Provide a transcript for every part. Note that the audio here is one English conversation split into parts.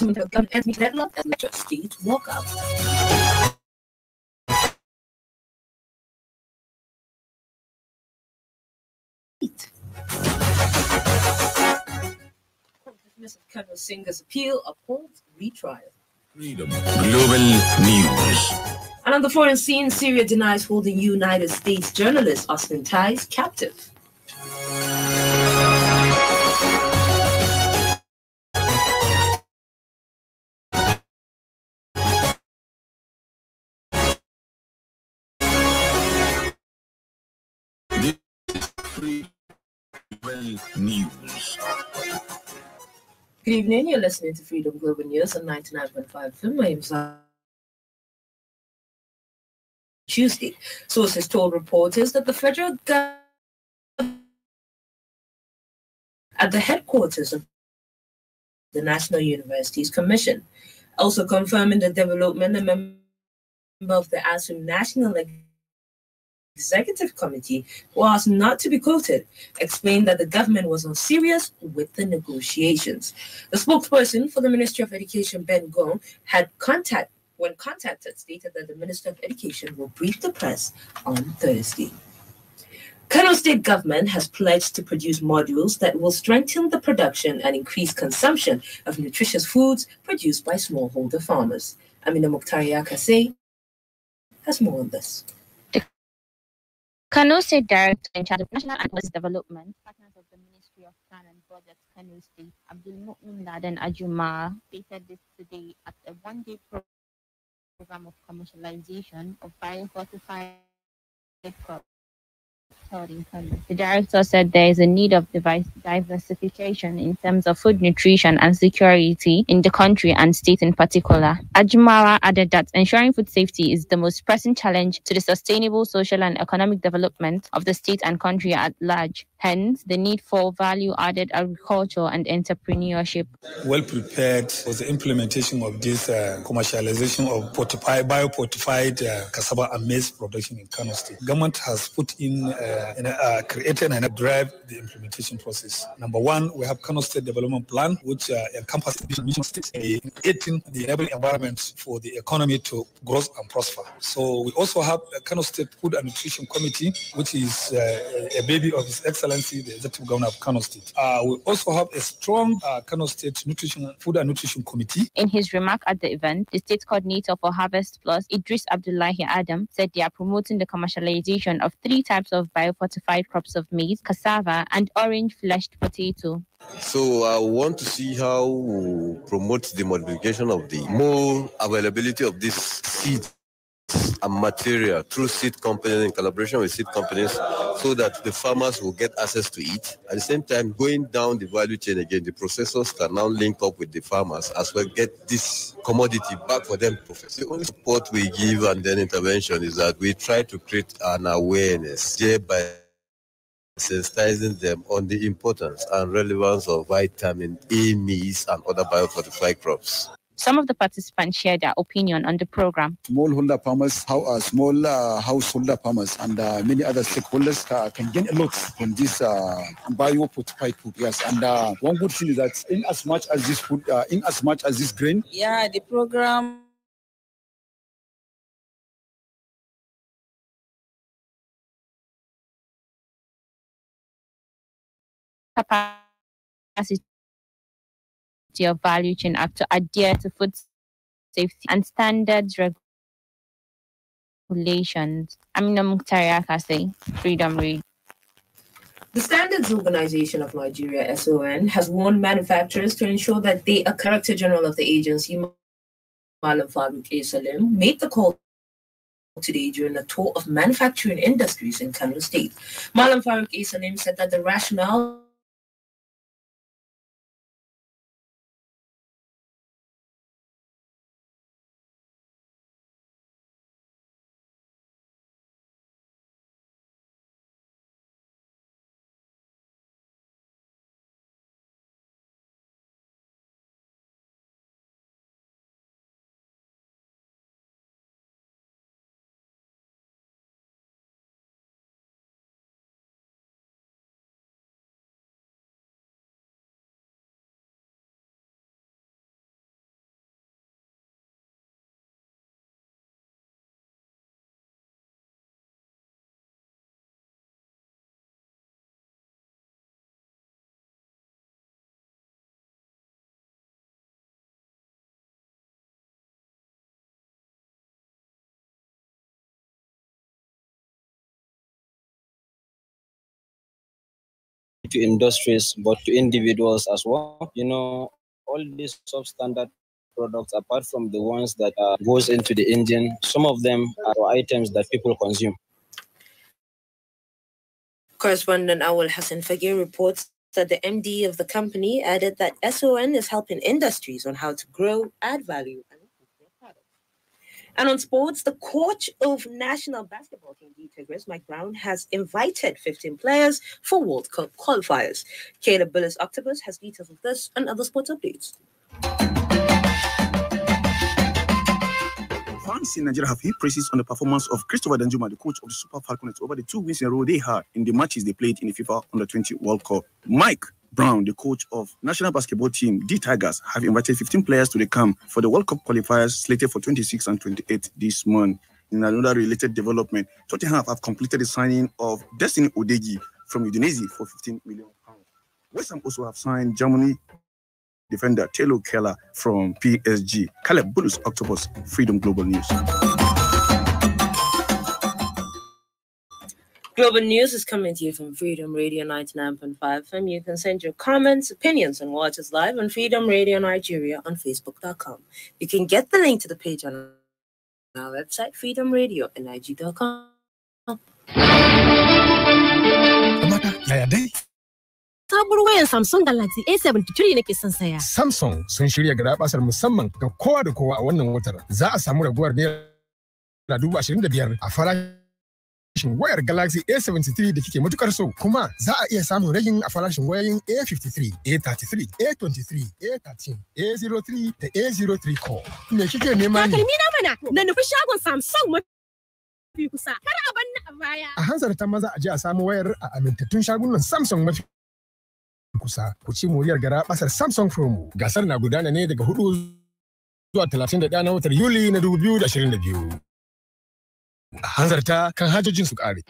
Government of Government deadlocked and the state walkout. Dismiss of Colonel Singh's appeal upholds retrial. Freedom Global News. And on the foreign scene, Syria denies holding United States journalist Austin Tice captive. Free Global News. Good evening. You're listening to Freedom Global News on 99.5 FM. My name is Tuesday. Sources told reporters that the federal government at the headquarters of the National Universities Commission, also confirming the development, a member of the ASUM National Executive Committee, who asked not to be quoted, explained that the government was unserious with the negotiations. The spokesperson for the Ministry of Education, Ben Gong, when contacted, stated that the Minister of Education will brief the press on Thursday. Kano State government has pledged to produce modules that will strengthen the production and increase consumption of nutritious foods produced by smallholder farmers. Amina Mukhtaria Kase has more on this. Kano State Director in charge of National and Policy Development, partners of the Ministry of Plan and Budget, Kano State, Abdul Mu'min Laden Ajuma, stated this today at a one-day program of commercialization of biofortified crops held in Kano. The director said there is a need of diversification in terms of food nutrition and security in the country and state in particular. Ajumara added that ensuring food safety is the most pressing challenge to the sustainable social and economic development of the state and country at large. Hence, the need for value-added agriculture and entrepreneurship. Well prepared for the implementation of this commercialization of biofortified cassava and maize production in Kano State. Government has put in created and drive the implementation process. Number one, we have Kano State Development Plan, which encompasses mission states creating the enabling environment for the economy to grow and prosper. So we also have a Kano State Food and Nutrition Committee, which is a baby of His Excellency, the Executive Governor of Kano State. We also have a strong Kano State Food and Nutrition Committee. In his remark at the event, the state coordinator for Harvest Plus, Idris Abdullahi Adam, said they are promoting the commercialization of 3 types of biofortified crops of maize, cassava, and orange-fleshed potato. So I want to see how we promote the modification of the more availability of this seed and material through seed companies in collaboration with seed companies so that the farmers will get access to it. At the same time, going down the value chain again, the processors can now link up with the farmers as well, get this commodity back for them to process. The only support we give and then intervention is that we try to create an awareness thereby sensitizing them on the importance and relevance of vitamin A, maize, and other biofortified crops. Some of the participants shared their opinion on the program. Smallholder farmers, small householder farmers, and many other stakeholders can gain a lot from this biofortified food. Yes, and one good thing is that in as much as this food, in as much as this grain. Yeah, the program. Capacity of value chain act to adhere to food safety and standards regulations. Amina Mukhtaria Kase, Freedom Radio. The Standards Organization of Nigeria, SON, has warned manufacturers to ensure that they, a Director General of the agency, Malam Farouk A. Salim, made the call today during a tour of manufacturing industries in Kano State. Malam Farouk A. Salim said that the rationale to industries, but to individuals as well. You know, all these substandard products, apart from the ones that goes into the engine, some of them are items that people consume. Correspondent Awal Hassan Fagir reports that the MD of the company added that SON is helping industries on how to grow, add value, and improve their products. And on sports, the coach of national basketball team, the Tigers, Mike Brown, has invited 15 players for World Cup qualifiers. Caleb Billis Octopus has details of this and other sports updates. Fans in Nigeria have heaped praises on the performance of Christopher Danjuma, the coach of the Super Falcons, over the 2 wins in a row they had in the matches they played in the FIFA Under-20 World Cup. Mike Brown, the coach of national basketball team, the Tigers, have invited 15 players to the camp for the World Cup qualifiers slated for 26 and 28 this month. In another related development, Tottenham have completed the signing of Destiny Odegi from Udinese for £15 million. West Ham also have signed Germany defender Taylor Keller from PSG. Caleb Bulus Octopus, Freedom Global News. Global News is coming to you from Freedom Radio 99.5 FM. You can send your comments, opinions, and watch us live on Freedom Radio Nigeria on Facebook.com. You can get the link to the page on our website, freedomradionig.com. Sabuwar wayar Samsung Galaxy A73 nake son saya. Samsung sun shirya garabasar musamman ga kowa da kowa a wannan watar. Za a samu raguwar $25,000 a farashin wayar Galaxy A73 da kike matukar so. Kuma za a iya samun ragin a farashin wayoyin A53, A33, A23, A13, A03 da A03 Core. Me kike nema ne? Takalmi na mana na nufi shagon Samsung mafi kusa. Kar a banni a baya. A hanzarta maza a je a samu wayar a amintattun shagunan Samsung mafi kusa. Ku ci moriyar garabasar Samsung Promo. Gasar na gudana ne daga 4 zuwa 31 na watan Yuli na 2022. A hanzarta kan hajojin su kare.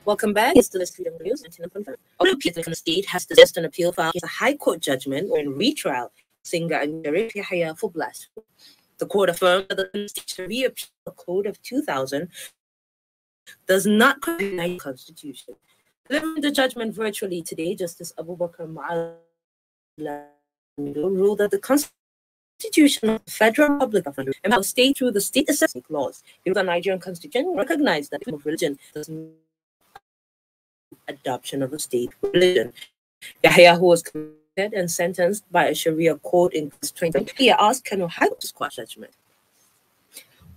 Welcome back. It's the Freedom News. The state has dismissed an appeal filed against a High Court judgment or in retrial Singer and Sharif Yahya for blasphemy. The court affirmed that the state reappeal the Code of 2000 does not recognize the Constitution. Delivering the judgment virtually today, Justice Abubakar Ma'ala ruled that the Constitution of the Federal Republic of Nigeria empowers the state through the state assessment clause. It was the Nigerian Constitution recognized that freedom of religion does not adoption of a state religion. Yahya, who was convicted and sentenced by a Sharia court in 2020, he asked Kano High Court to squash judgment.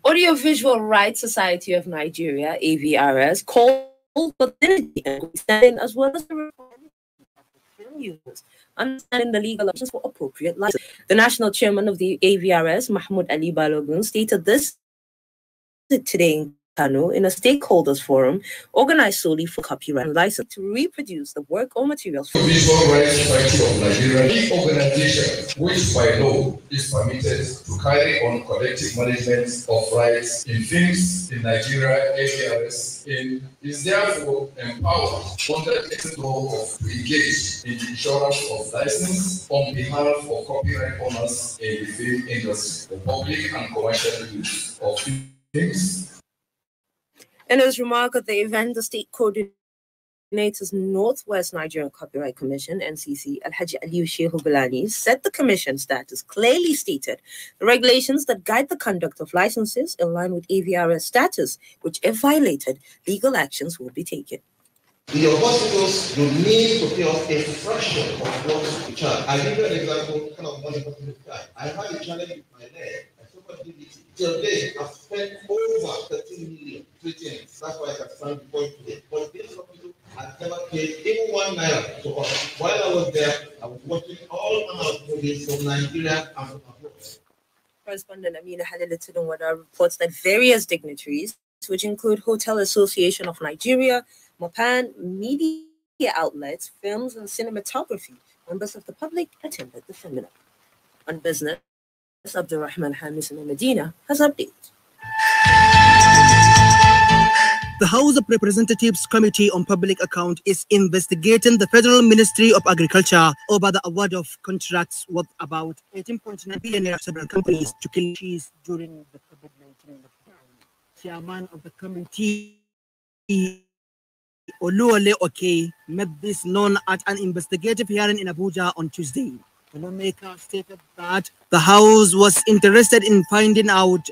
Audiovisual Rights Society of Nigeria, AVRS, called for validity and understanding as well as the reform of film users, understanding the legal options for appropriate license. The national chairman of the AVRS, Mahmoud Ali Balogun, stated this today in Kano in a stakeholders forum organized solely for copyright and license to reproduce the work or materials. Audiovisual Rights Society of Nigeria, the organization which by law is permitted to carry on collective management of rights in films in Nigeria, AVRS, is therefore empowered under the law to engage in the insurance of license on behalf of copyright owners in the film industry for public and commercial use of films. In his remark at the event, the state coordinator's Northwest Nigerian Copyright Commission, NCC, Alhaji Aliyu Shehu Bilani, said the commission status clearly stated the regulations that guide the conduct of licenses in line with AVRS status, which if violated, legal actions will be taken. Your hospitals, you need to pay off a fraction of what you charge. I'll give you an example, kind of money. I had a challenge with my leg. Till date, I've spent over 13 million treating it. That's why I can stand before you today. But this hospital has never paid even $1 to us. While I was there, I was watching all manner of movies from Nigeria and from abroad. Correspondent Amina Halil reports that various dignitaries, which include Hotel Association of Nigeria, MOPAN, media outlets, films, and cinematography, members of the public attended the seminar. On business, Abdurrahman Hamis in Medina has updates. The House of Representatives Committee on Public Account is investigating the Federal Ministry of Agriculture over the award of contracts worth about 18.9 billion naira to several companies to kill cheese during the COVID-19 lockdown. Chairman of the committee, Oluwole Oke, made this known at an investigative hearing in Abuja on Tuesday. The lawmaker stated that the House was interested in finding out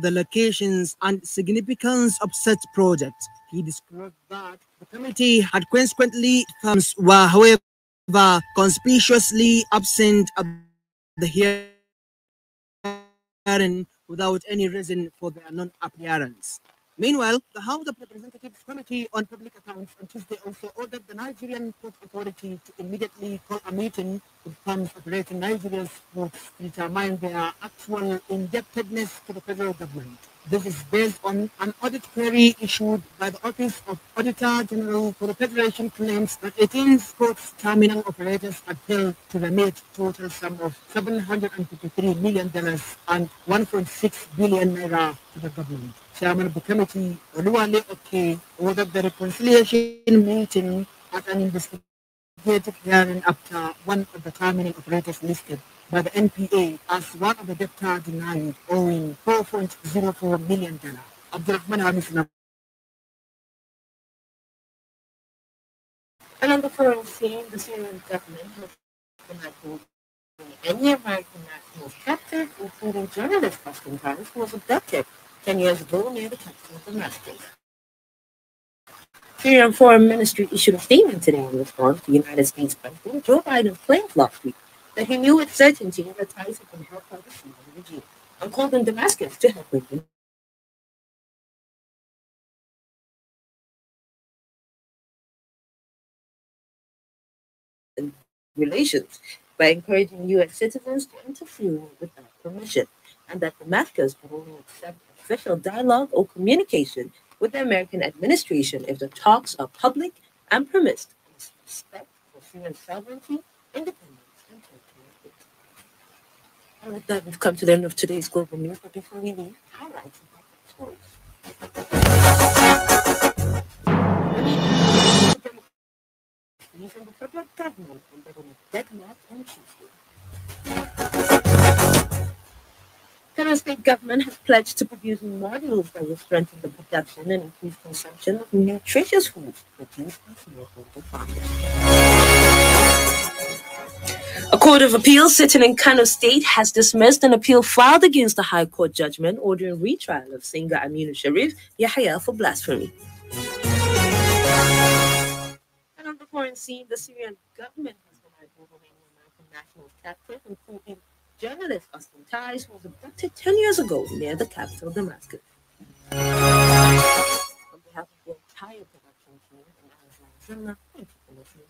the locations and significance of such projects. He described that the committee had consequently firms were, however, conspicuously absent at the hearing without any reason for their non-appearance. Meanwhile, the House of Representatives Committee on Public Accounts on Tuesday also ordered the Nigerian Port Authority to immediately call a meeting with firms operating Nigeria's ports to determine their actual indebtedness to the federal government. This is based on an audit query issued by the Office of Auditor General for the Federation claims that 18 ports terminal operators had failed to remit total sum of $753 million and 1.6 billion naira to the government. Chairman of the committee, Oluwole Oke, ordered the reconciliation meeting at an investigative hearing after one of the terminal operators listed by the NPA as one of the debtor denied owing $4.04 million. Abdurrahman Hamisna. And on the foreign scene, the Syrian government has denied any American nationals captured, including journalist Austin Times, who was abducted 10 years ago near the capital of Damascus. Syrian Foreign Ministry issued a statement today in response to United States President Joe Biden's claims last week that he knew with certainty that ties had been held by the Syrian regime and called on Damascus to help with relations by encouraging U.S. citizens to interfere without permission, and that Damascus would only accept official dialogue or communication with the American administration if the talks are public and premised on respect for Syrian sovereignty, independence, and territorial integrity. And with that, we've come to the end of today's Global News, but before we leave, highlights of our stories. From the federal government embedded a deadlock on Tuesday. Kano State government has pledged to produce modules that will strengthen the production and increase consumption of nutritious foods produced by smallholder farmers. A court of appeal sitting in Kano State has dismissed an appeal filed against the High Court judgment ordering retrial of singer Aminu Sharif Yahya for blasphemy. And on the foreign scene, the Syrian government has denied moving American nationals captive, including journalist Austin Tice, who was abducted 10 years ago near the capital, Damascus. On behalf of the entire production team and Zahra Zanna, thank you for listening.